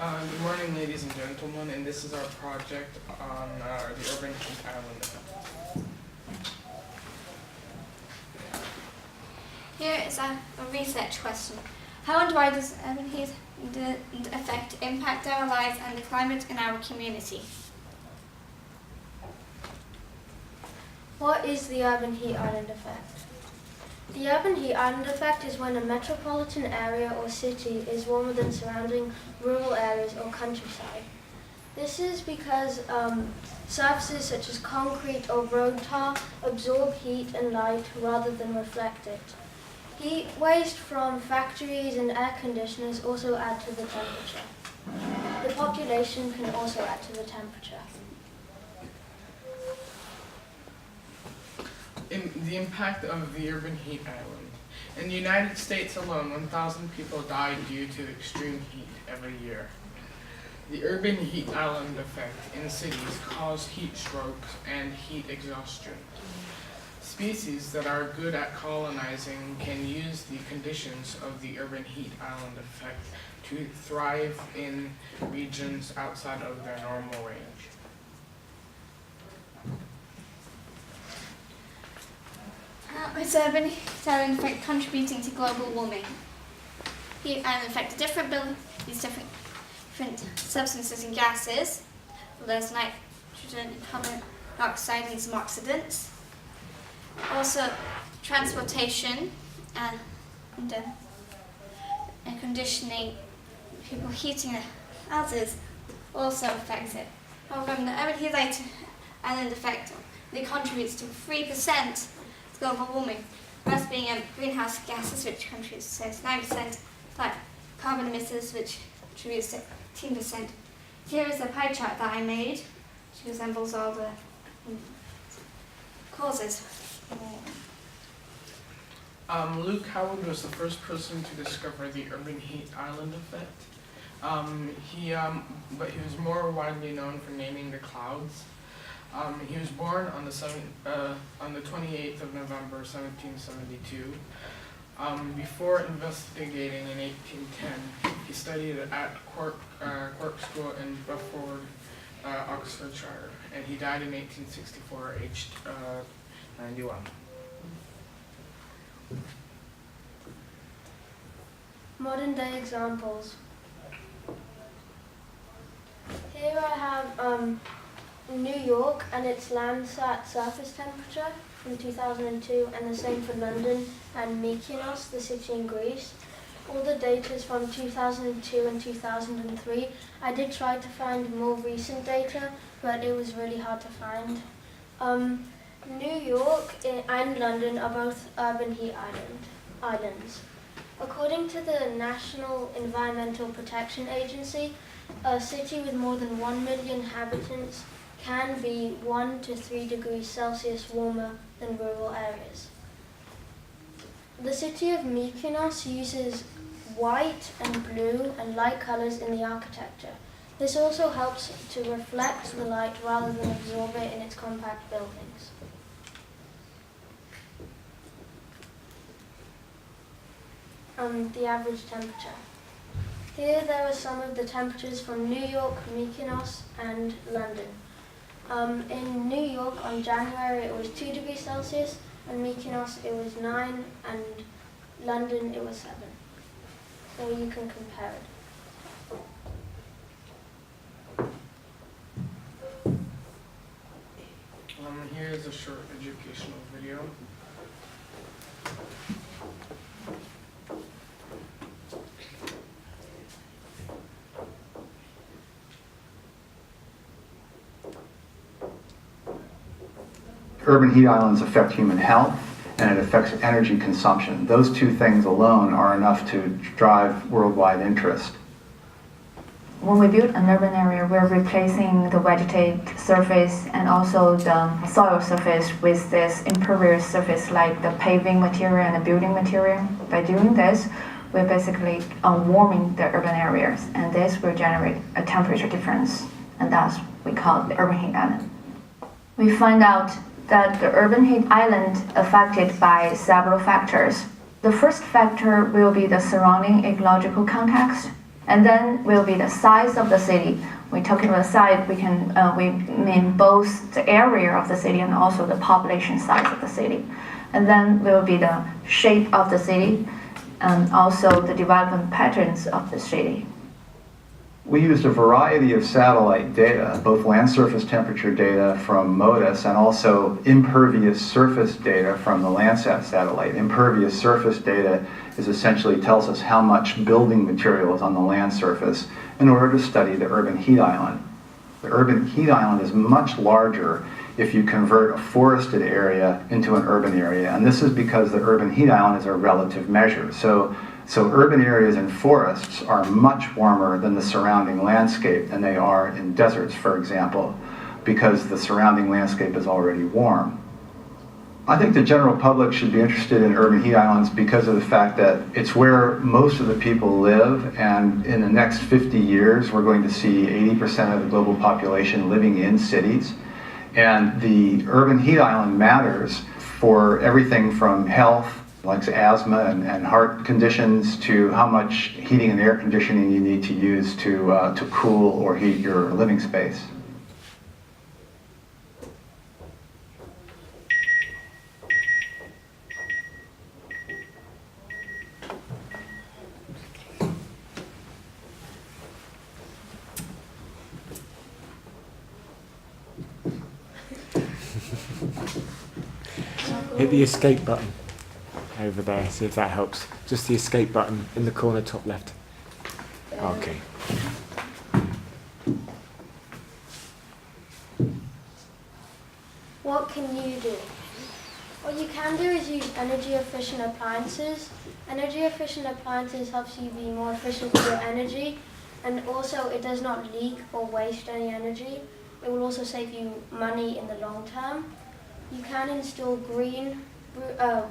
Good morning, ladies and gentlemen, and this is our project on the urban heat island. Here is a research question. How and why does urban heat effect impact our lives and the climate in our community? What is the urban heat island effect? The urban heat island effect is when a metropolitan area or city is warmer than surrounding rural areas or countryside. This is because surfaces such as concrete or road tar absorb heat and light rather than reflect it. Heat waste from factories and air conditioners also add to the temperature. The population can also add to the temperature. The impact of the urban heat island. In the United States alone, 1,000 people die due to extreme heat every year. The urban heat island effect in cities cause heat strokes and heat exhaustion. Species that are good at colonizing can use the conditions of the urban heat island effect to thrive in regions outside of their normal range. How is urban heat island effect contributing to global warming? Heat island effect these different substances and gases. There's nitrogen, carbon dioxide, and some oxidants. Also, transportation and conditioning, people heating their houses also affects it. However, the urban heat island effect contributes to 3% to global warming, rest being greenhouse gases, which contributes to 9%, like carbon emitters, which contributes to 18%. Here is a pie chart that I made, which resembles all the causes. Luke Howard was the first person to discover the urban heat island effect. But he was more widely known for naming the clouds. He was born on the 28th of November, 1772. Before investigating in 1810, he studied at Cork School in Bedford, Oxfordshire, and he died in 1864, aged 91. Modern day examples. Here I have New York and its Landsat surface temperature from 2002, and the same for London and Mykonos, the city in Greece. All the data is from 2002 and 2003. I did try to find more recent data, but it was really hard to find. New York and London are both urban heat islands. According to the National Environmental Protection Agency, a city with more than 1 million inhabitants can be 1 to 3 degrees Celsius warmer than rural areas. The city of Mykonos uses white and blue and light colors in the architecture. This also helps to reflect the light rather than absorb it in its compact buildings. The average temperature. Here there are some of the temperatures from New York, Mykonos, and London. In New York on January it was 2 degrees Celsius, and Mykonos it was 9, and London it was 7. So you can compare it. Here is a short educational video. Urban heat islands affect human health, and it affects energy consumption. Those two things alone are enough to drive worldwide interest. When we build an urban area, we're replacing the vegetated surface and also the soil surface with this impervious surface like the paving material and the building material. By doing this, we're basically warming the urban areas, and this will generate a temperature difference, and that's we call the urban heat island. We find out that the urban heat island affected by several factors. The first factor will be the surrounding ecological context, And then will be the size of the city. We're talking about size, we mean both the area of the city and also the population size of the city. And then will be the shape of the city and also the development patterns of the city. We used a variety of satellite data, both land surface temperature data from MODIS and also impervious surface data from the Landsat satellite. Impervious surface data essentially tells us how much building material is on the land surface in order to study the urban heat island. The urban heat island is much larger if you convert a forested area into an urban area, and this is because the urban heat island is a relative measure. So urban areas and forests are much warmer than the surrounding landscape than they are in deserts, for example, because the surrounding landscape is already warm. I think the general public should be interested in urban heat islands because of the fact that it's where most of the people live, and in the next 50 years we're going to see 80% of the global population living in cities. And the urban heat island matters for everything from health, like asthma and heart conditions, to how much heating and air conditioning you need to use to cool or heat your living space. Hit the escape button over there, see if that helps. Just the escape button in the corner top left. Okay. What can you do? What you can do is use energy efficient appliances. Energy efficient appliances helps you be more efficient with your energy, and also it does not leak or waste any energy. It will also save you money in the long term. You can install green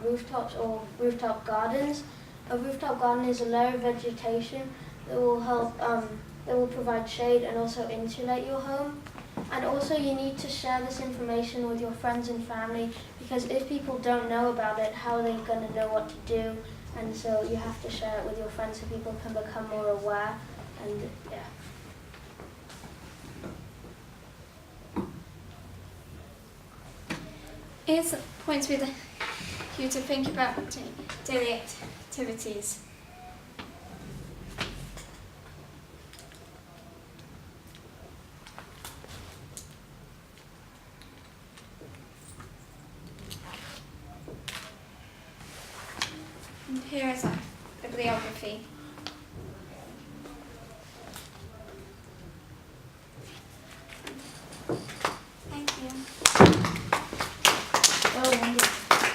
rooftops or rooftop gardens. A rooftop garden is a layer of vegetation that will help, that will provide shade and also insulate your home. And also you need to share this information with your friends and family, because if people don't know about it, how are they going to know what to do? And so you have to share it with your friends so people can become more aware. And yeah. Here's points with you to think about daily activities.